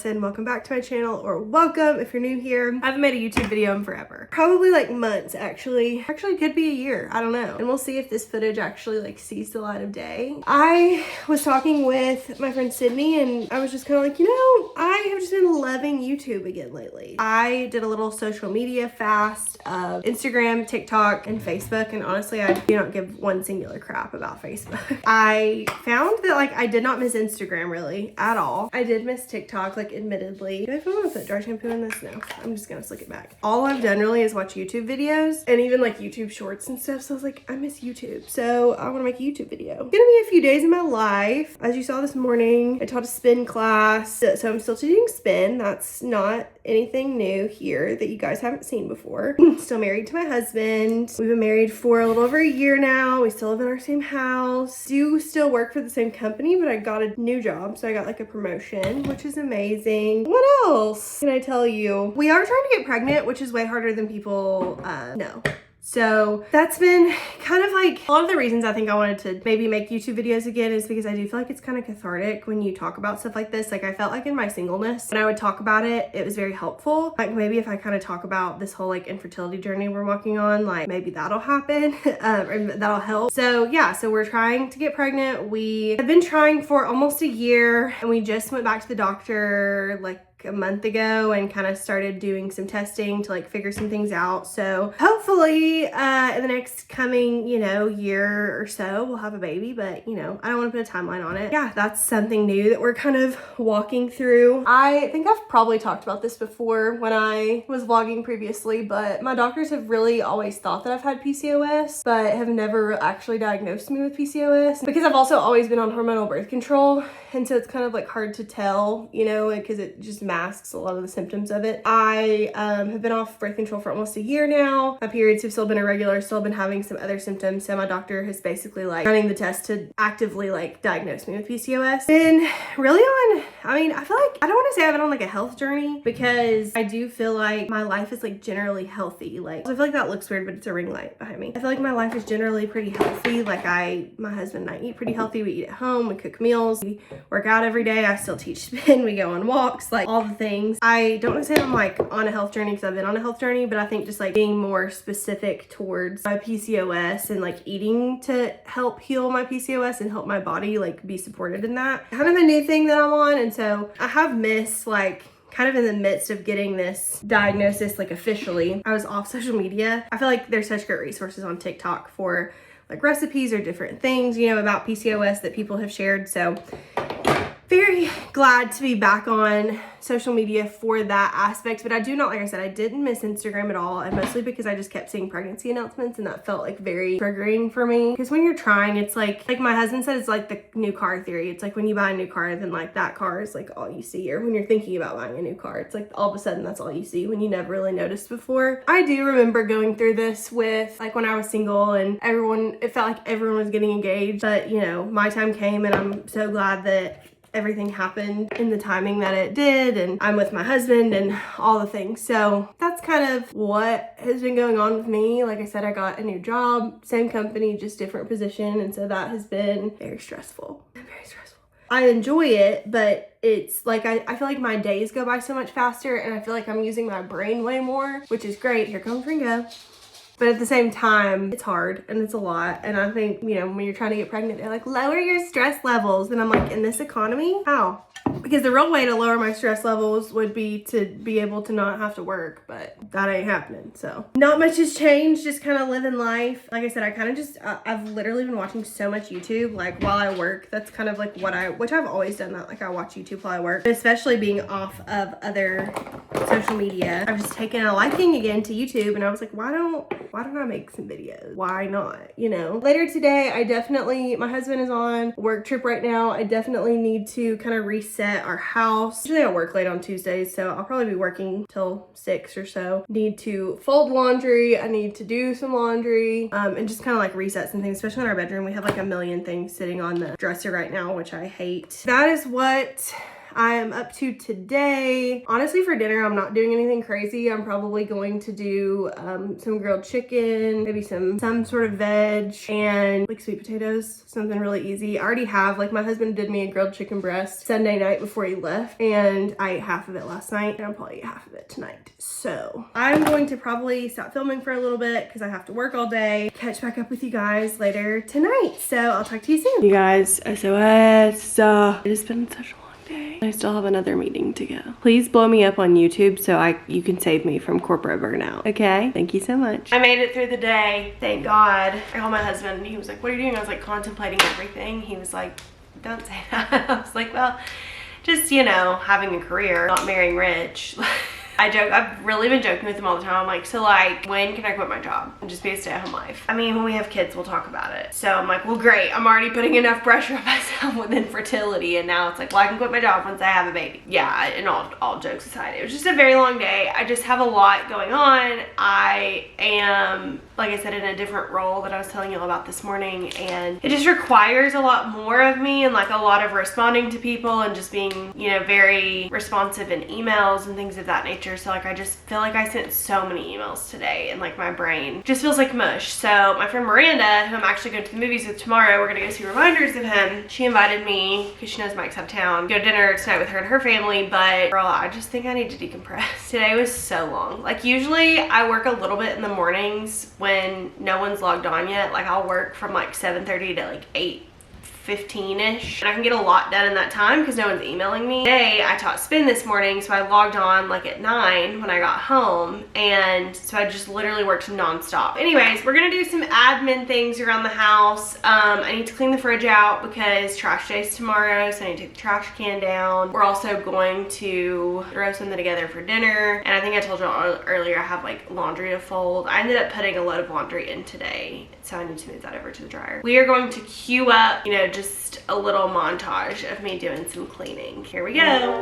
Madison. Welcome back to my channel, or welcome if you're new here. I haven't made a YouTube video in forever. Probably like months, actually. Actually could be a year, I don't know. And we'll see if this footage actually like sees the light of day. I was talking with my friend Sydney and I was just kind of like, you know, I have just been loving YouTube again lately. I did a little social media fast of Instagram, TikTok, and Facebook, and honestly, I do not give one singular crap about Facebook. I found that like I did not miss Instagram really at all. I did miss TikTok, like admittedly. Do I want to put dry shampoo in this? No, I'm just gonna slick it back. All I've done really is watch YouTube videos and even like YouTube shorts and stuff. So I was like, I miss YouTube. So I want to make a YouTube video. It's gonna be a few days in my life. As you saw this morning, I taught a spin class. So I'm still teaching spin. That's not anything new here that you guys haven't seen before. Still married to my husband. We've been married for a little over a year now. We still live in our same house. Do still work for the same company, but I got a new job. So I got like a promotion, which is amazing. What else can I tell you? We are trying to get pregnant, which is way harder than people know. So that's been kind of like a lot of the reasons I think I wanted to maybe make YouTube videos again is because I do feel like it's kind of cathartic when you talk about stuff like this. Like I felt like in my singleness, when I would talk about it, it was very helpful. Like maybe if I kind of talk about this whole like infertility journey we're walking on, like maybe that'll happen or that'll help. So yeah, so we're trying to get pregnant. We have been trying for almost a year and we just went back to the doctor like a month ago and kind of started doing some testing to like figure some things out. So hopefully in the next coming, you know, year or so we'll have a baby, but you know, I don't want to put a timeline on it. Yeah, that's something new that we're kind of walking through. I think I've probably talked about this before when I was vlogging previously, but my doctors have really always thought that I've had PCOS, but have never actually diagnosed me with PCOS because I've also always been on hormonal birth control. And so it's kind of like hard to tell, you know, because it just masks a lot of the symptoms of it. I have been off birth control for almost a year now. My periods have still been irregular, still been having some other symptoms. So my doctor has basically like running the test to actively like diagnose me with PCOS. And really on, I mean, I feel like, I don't want to say I've been on like a health journey because I do feel like my life is like generally healthy. Like, I feel like that looks weird, but it's a ring light behind me. I feel like my life is generally pretty healthy. Like my husband and I eat pretty healthy. We eat at home, we cook meals, we work out every day. I still teach spin, we go on walks, like all the things. I don't want to say I'm like on a health journey because I've been on a health journey, but I think just like being more specific towards my PCOS and like eating to help heal my PCOS and help my body like be supported in that. Kind of a new thing that I'm on. And so I have missed like kind of in the midst of getting this diagnosis like officially. I was off social media. I feel like there's such great resources on TikTok for like recipes or different things, you know, about PCOS that people have shared. So very glad to be back on social media for that aspect, but I do not, like I said, I didn't miss Instagram at all, and mostly because I just kept seeing pregnancy announcements and that felt like very triggering for me. Because when you're trying, it's like my husband said, it's like the new car theory. It's like when you buy a new car, then like that car is like all you see, or when you're thinking about buying a new car, it's like all of a sudden that's all you see when you never really noticed before. I do remember going through this with like when I was single and it felt like everyone was getting engaged, but you know, my time came and I'm so glad that everything happened in the timing that it did, and I'm with my husband and all the things. So that's kind of what has been going on with me. Like I said, I got a new job, same company, just different position, and so that has been very stressful. I enjoy it, but it's like I feel like my days go by so much faster and I feel like I'm using my brain way more, which is great. Here comes Ringo. But at the same time, it's hard and it's a lot. And I think, you know, when you're trying to get pregnant, they're like, lower your stress levels. And I'm like, in this economy, how? Because the real way to lower my stress levels would be to be able to not have to work, but that ain't happening. So not much has changed, just kind of living life. Like I said, I kind of just, I've literally been watching so much YouTube, like while I work. That's kind of like which I've always done that. Like I watch YouTube while I work, but especially being off of other social media. I've just taken a liking again to YouTube and I was like, why don't I make some videos? Why not? You know, later today, my husband is on a work trip right now. I definitely need to kind of reset our house. Usually I work late on Tuesdays, so I'll probably be working till 6 or so. Need to fold laundry. I need to do some laundry and just kind of like reset some things, especially in our bedroom. We have like a million things sitting on the dresser right now, which I hate. That is what I am up to today. Honestly, for dinner, I'm not doing anything crazy. I'm probably going to do some grilled chicken, maybe some sort of veg, and like sweet potatoes, something really easy. I already have, like, my husband did me a grilled chicken breast Sunday night before he left, and I ate half of it last night, and I'll probably eat half of it tonight. So I'm going to probably stop filming for a little bit because I have to work all day. Catch back up with you guys later tonight. So I'll talk to you soon. You guys, SOS. It has been such a long day. I still have another meeting to go. Please blow me up on YouTube so you can save me from corporate burnout. Okay? Thank you so much. I made it through the day. Thank God. I called my husband and he was like, what are you doing? I was like contemplating everything. He was like, don't say that. I was like, well, just, you know, having a career, not marrying rich. I joke, I've really been joking with him all the time. I'm like, so like, when can I quit my job and just be a stay-at-home wife? I mean, when we have kids, we'll talk about it. So I'm like, well, great. I'm already putting enough pressure on myself with infertility. And now it's like, well, I can quit my job once I have a baby. Yeah, and all jokes aside, it was just a very long day. I just have a lot going on. I am, like I said, in a different role that I was telling you all about this morning. And it just requires a lot more of me and like a lot of responding to people and just being, you know, very responsive in emails and things of that nature. So like I just feel like I sent so many emails today and like my brain just feels like mush. So my friend Miranda, who I'm actually going to the movies with tomorrow, we're gonna go see Reminders of him. She invited me, because she knows Mike's out of town, go to dinner tonight with her and her family. But girl, I just think I need to decompress. Today was so long. Like usually I work a little bit in the mornings when no one's logged on yet. Like I'll work from like 7:30 to like 8:15-ish, and I can get a lot done in that time because no one's emailing me. Today I taught spin this morning, so I logged on like at 9 when I got home, and so I just literally worked non-stop. Anyways, we're gonna do some admin things around the house. I need to clean the fridge out because trash day's tomorrow, so I need to take the trash can down. We're also going to throw something together for dinner, and I think I told you earlier I have like laundry to fold. I ended up putting a load of laundry in today, so I need to move that over to the dryer. We are going to queue up, you know, just a little montage of me doing some cleaning. Here we go.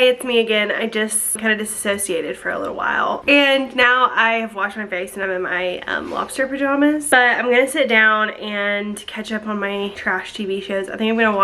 It's me again. I just kind of disassociated for a little while, and now I have washed my face and I'm in my lobster pajamas. But I'm gonna sit down and catch up on my trash TV shows. I think I'm gonna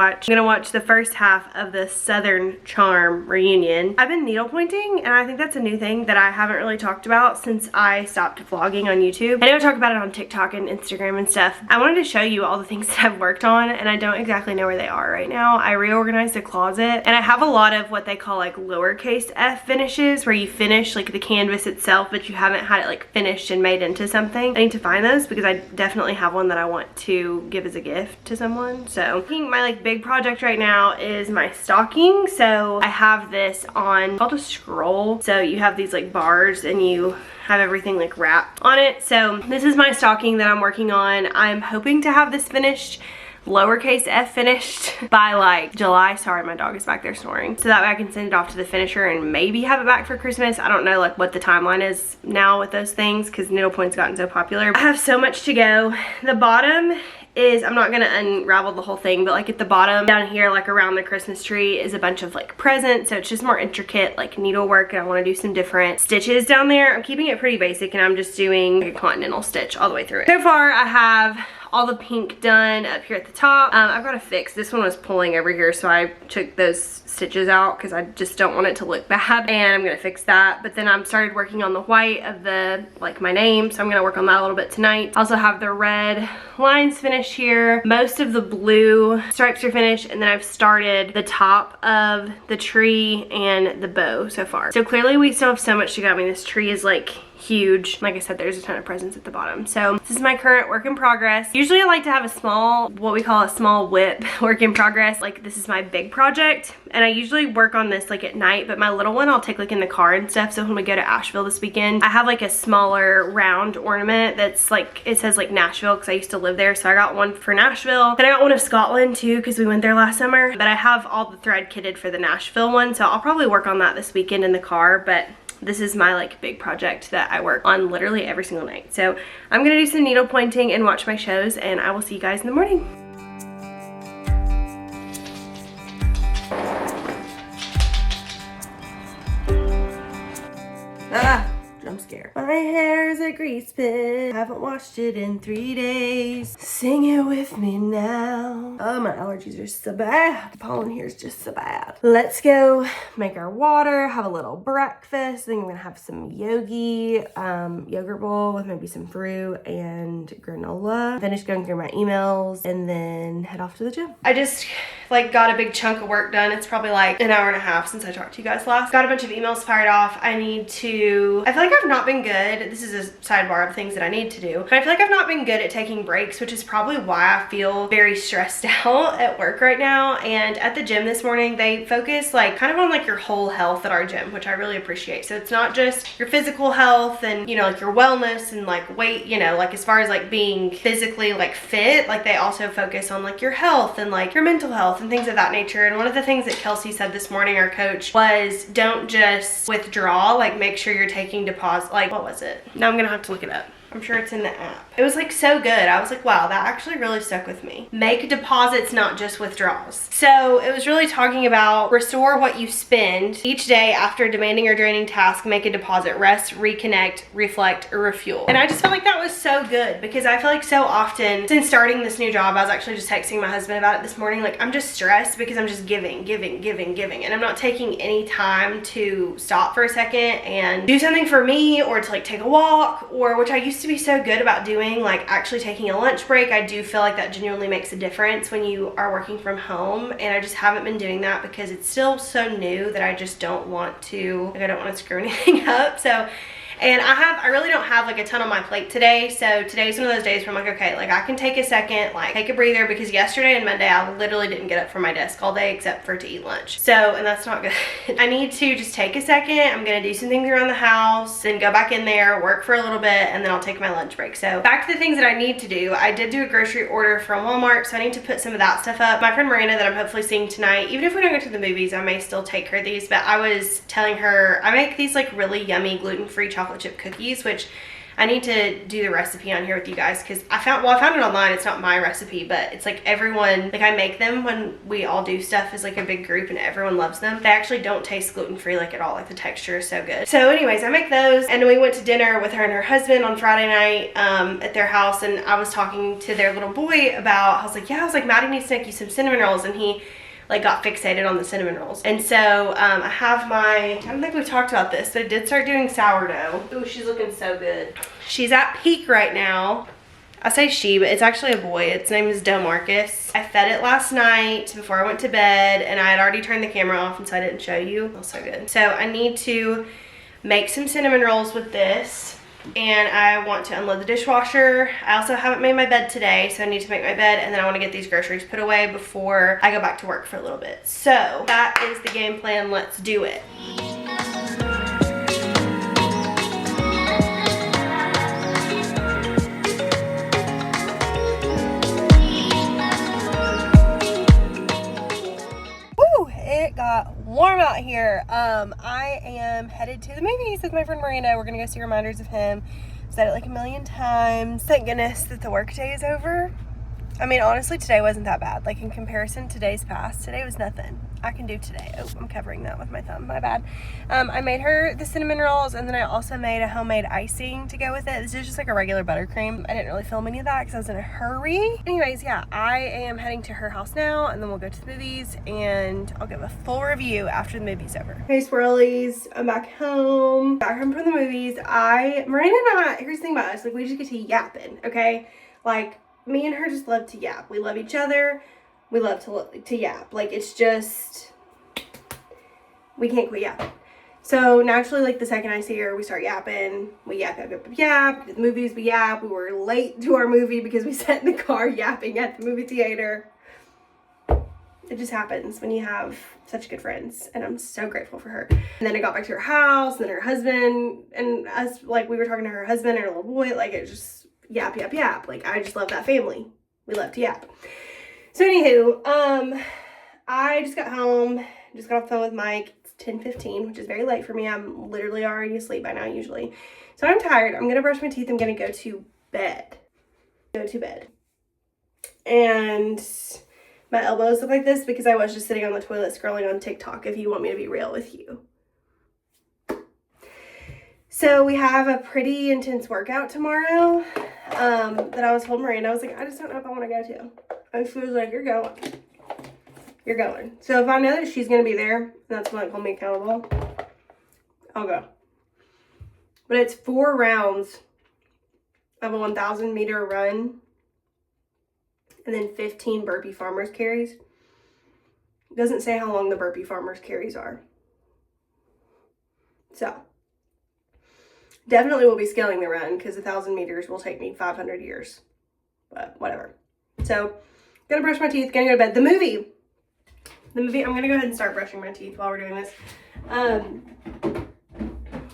watch the first half of the Southern Charm reunion. I've been needle pointing, and I think that's a new thing that I haven't really talked about since I stopped vlogging on YouTube. I know I talk about it on TikTok and Instagram and stuff. I wanted to show you all the things that I've worked on, and I don't exactly know where they are right now. I reorganized the closet, and I have a lot of what they call like lowercase f finishes, where you finish like the canvas itself but you haven't had it like finished and made into something. I need to find those because I definitely have one that I want to give as a gift to someone. So I think my like big project right now is my stocking. So I have this on, it's called a scroll. So you have these like bars and you have everything like wrapped on it. So this is my stocking that I'm working on. I'm hoping to have this finished, lowercase f finished, by like July. Sorry, my dog is back there snoring. So that way I can send it off to the finisher and maybe have it back for Christmas. I don't know like what the timeline is now with those things because needlepoint's gotten so popular. I have so much to go. The bottom is, I'm not gonna unravel the whole thing, but like at the bottom down here, like around the Christmas tree, is a bunch of like presents. So it's just more intricate like needlework, and I want to do some different stitches down there. I'm keeping it pretty basic, and I'm just doing like a continental stitch all the way through it. So far I have all the pink done up here at the top. I've got to fix, this one was pulling over here, so I took those stitches out because I just don't want it to look bad, and I'm gonna fix that. But then I'm started working on the white of the like my name, so I'm gonna work on that a little bit tonight. Also have the red lines finished here. Most of the blue stripes are finished, and then I've started the top of the tree and the bow so far. So clearly we still have so much to go. I mean, this tree is like huge. Like I said, there's a ton of presents at the bottom. So this is my current work in progress. Usually I like to have a small, what we call a small whip work in progress. Like this is my big project, and I usually work on this like at night, but my little one I'll take like in the car and stuff. So when we go to Asheville this weekend, I have like a smaller round ornament that's like, it says like Nashville because I used to live there. So I got one for Nashville, and I got one of Scotland too because we went there last summer. But I have all the thread kitted for the Nashville one, so I'll probably work on that this weekend in the car. But this is my like big project that I work on literally every single night. So I'm gonna do some needle pointing and watch my shows, and I will see you guys in the morning. Jump scare. My hair's a grease pit. Haven't washed it in 3 days. Sing it with me now. Oh, my allergies are so bad. The pollen here is just so bad. Let's go make our water, have a little breakfast. I think I'm gonna have some yogi, yogurt bowl with maybe some fruit and granola. Finish going through my emails and then head off to the gym. I just like got a big chunk of work done. It's probably like an hour and a half since I talked to you guys last. Got a bunch of emails fired off. I feel like I've not been good. This is a sidebar of things that I need to do, but I feel like I've not been good at taking breaks, which is probably why I feel very stressed out at work right now. And at the gym this morning, they focus like kind of on like your whole health at our gym, which I really appreciate. So it's not just your physical health and, you know, like your wellness and like weight, you know, like as far as like being physically like fit, like they also focus on like your health and like your mental health and things of that nature. And one of the things that Kelsey said this morning, our coach, was don't just withdraw, like make sure you're taking deposit. Like, what was it? Now I'm gonna have to look it up. I'm sure it's in the app. It was like so good. I was like, wow, that actually really stuck with me. Make deposits, not just withdrawals. So it was really talking about restore what you spend each day after a demanding or draining task. Make a deposit, rest, reconnect, reflect, or refuel. And I just felt like that was so good because I feel like so often since starting this new job, I was actually just texting my husband about it this morning. Like I'm just stressed because I'm just giving. And I'm not taking any time to stop for a second and do something for me or to like take a walk, or which I used to be so good about doing, like actually taking a lunch break. I do feel like that genuinely makes a difference when you are working from home, and I just haven't been doing that because it's still so new that I just don't want to, like I don't want to screw anything up. So, and I really don't have like a ton on my plate today. So today's one of those days where I'm like, okay, like I can take a second, like take a breather, because yesterday and Monday I literally didn't get up from my desk all day except for to eat lunch. So, and that's not good. I need to just take a second. I'm gonna do some things around the house, then go back in there, work for a little bit, and then I'll take my lunch break. So back to the things that I need to do. I did do a grocery order from Walmart, so I need to put some of that stuff up. My friend Miranda that I'm hopefully seeing tonight, even if we don't go to the movies, I may still take her these, but I was telling her I make these like really yummy gluten-free chocolate chip cookies, which I need to do the recipe on here with you guys because I found it online. It's not my recipe, but it's like everyone, like I make them when we all do stuff as like a big group and everyone loves them. They actually don't taste gluten-free like at all. Like the texture is so good. So anyways, I make those, and we went to dinner with her and her husband on Friday night at their house, and I was talking to their little boy about, I was like, Maddie needs to make you some cinnamon rolls, and he like got fixated on the cinnamon rolls. And so I have my, I don't think we've talked about this, but I did start doing sourdough. Ooh, she's looking so good. She's at peak right now. I say she, but it's actually a boy. Its name is Marcus. I fed it last night before I went to bed, and I had already turned the camera off, and so I didn't show you. It smells so good. So I need to make some cinnamon rolls with this, and I want to unload the dishwasher. I also haven't made my bed today, so I need to make my bed, and then I want to get these groceries put away before I go back to work for a little bit. So that is the game plan. Let's do it. It got warm out here. I am headed to the movies with my friend Miranda. We're gonna go see Reminders of Him. Said it like a million times. Thank goodness that the work day is over. I mean, honestly, today wasn't that bad. Like in comparison to days past, today was nothing. I can do today. Oh, I'm covering that with my thumb, my bad. I made her the cinnamon rolls, and then I also made a homemade icing to go with it. This is just like a regular buttercream. I didn't really film any of that because I was in a hurry. Anyways, yeah, I am heading to her house now, and then we'll go to the movies, and I'll give a full review after the movie's over. Hey, swirlies, I'm back home from the movies. Miranda and I, here's the thing about us, like we just get to yapping, okay? Like me and her just love to yap. We love each other. We love to yap. Like, it's just, we can't quit yapping. So naturally, like the second I see her, we start yapping. We yap. The movies, we yap. We were late to our movie because we sat in the car yapping at the movie theater. It just happens when you have such good friends, and I'm so grateful for her. And then I got back to her house, and then her husband and us, like we were talking to her husband and her little boy, like it just yap. Like I just love that family. We love to yap. So anywho, I just got home, just got off the phone with Mike. It's 10:15, which is very late for me. I'm literally already asleep by now usually. So I'm tired. I'm gonna brush my teeth. I'm gonna go to bed. And my elbows look like this because I was just sitting on the toilet scrolling on TikTok, if you want me to be real with you. So we have a pretty intense workout tomorrow that I was told Miranda. I was like, I just don't know if I want to go to. And she was like, you're going. You're going. So if I know that she's going to be there, and that's what hold me accountable, I'll go. But it's 4 rounds of a 1,000 meter run. And then 15 burpee farmer's carries. It doesn't say how long the burpee farmer's carries are. So, definitely will be scaling the run because 1,000 meters will take me 500 years. But whatever. So, gonna brush my teeth, gonna go to bed. The movie, I'm gonna go ahead and start brushing my teeth while we're doing this. The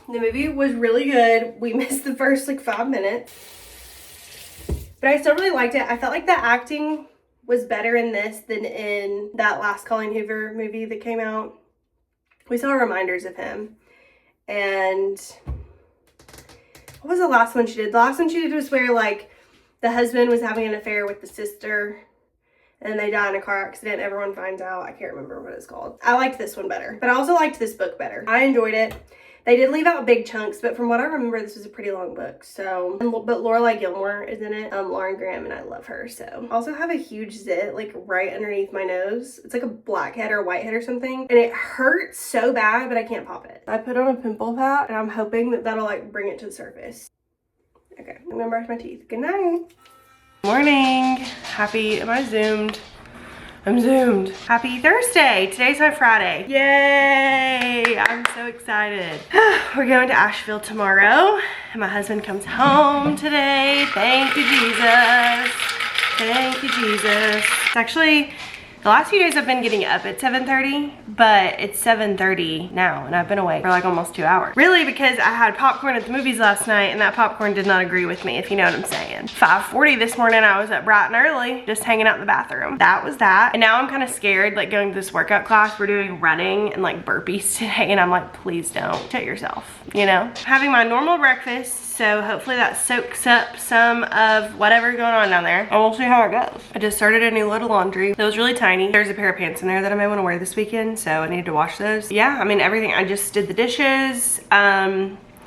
movie was really good. We missed the first like 5 minutes. But I still really liked it. I felt like the acting was better in this than in that last Colleen Hoover movie that came out. We saw reminders of him. And what was the last one she did? The last one she did was where like the husband was having an affair with the sister and they die in a car accident. Everyone finds out. I can't remember what it's called. I liked this one better, but I also liked this book better. I enjoyed it. They did leave out big chunks, but from what I remember, this was a pretty long book. So, but Lorelai Gilmore is in it. Lauren Graham, and I love her. So, I also have a huge zit like right underneath my nose. It's like a blackhead or whitehead or something, and it hurts so bad, but I can't pop it. I put on a pimple pat, and I'm hoping that that'll like bring it to the surface. Okay, I'm gonna brush my teeth. Good night. Morning. Happy. Am I zoomed? I'm zoomed. Happy Thursday. Today's my Friday. Yay! I'm so excited. We're going to Asheville tomorrow. And my husband comes home today. Thank you, Jesus. Thank you, Jesus. It's actually, the last few days I've been getting up at 7:30, but it's 7:30 now and I've been awake for like almost 2 hours. Really because I had popcorn at the movies last night and that popcorn did not agree with me, if you know what I'm saying. 5:40 this morning, I was up bright and early, just hanging out in the bathroom. That was that. And now I'm kind of scared, like going to this workout class. We're doing running and like burpees today and I'm like, please don't. Shut yourself, you know? Having my normal breakfast. So hopefully that soaks up some of whatever's going on down there. And we'll see how it goes. I just started a new load of laundry. It was really tiny. There's a pair of pants in there that I may want to wear this weekend. So I need to wash those. Yeah, I mean, everything. I just did the dishes.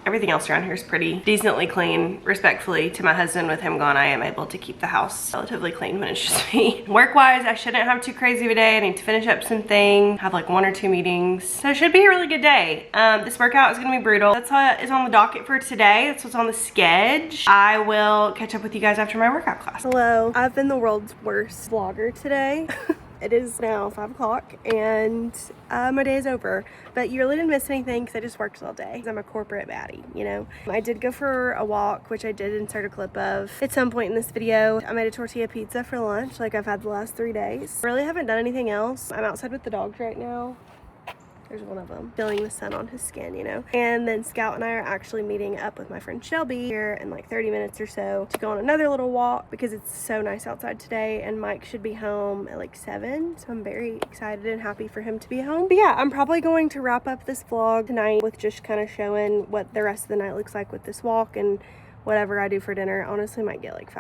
Everything else around here is pretty decently clean. Respectfully to my husband, with him gone, I am able to keep the house relatively clean when it's just me. Work-wise, I shouldn't have too crazy of a day. I need to finish up some things, have like 1 or 2 meetings. So it should be a really good day. This workout is gonna be brutal. That's what is on the docket for today. That's what's on the schedule. I will catch up with you guys after my workout class. Hello, I've been the world's worst vlogger today. It is now 5 o'clock and my day is over, but you really didn't miss anything because I just worked all day. I'm a corporate baddie, you know. I did go for a walk, which I did insert a clip of at some point in this video. I made a tortilla pizza for lunch like I've had the last 3 days. Really haven't done anything else. I'm outside with the dogs right now. There's one of them feeling the sun on his skin, you know. And then Scout and I are actually meeting up with my friend Shelby here in like 30 minutes or so to go on another little walk because it's so nice outside today, and Mike should be home at like 7, so I'm very excited and happy for him to be home. But yeah, I'm probably going to wrap up this vlog tonight with just kind of showing what the rest of the night looks like with this walk and whatever I do for dinner. Honestly, might get like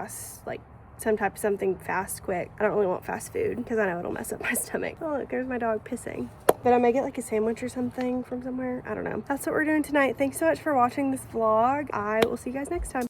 some type of something fast, quick. I don't really want fast food because I know it'll mess up my stomach. Oh, look, there's my dog pissing. But I may get like a sandwich or something from somewhere. I don't know. That's what we're doing tonight. Thanks so much for watching this vlog. I will see you guys next time.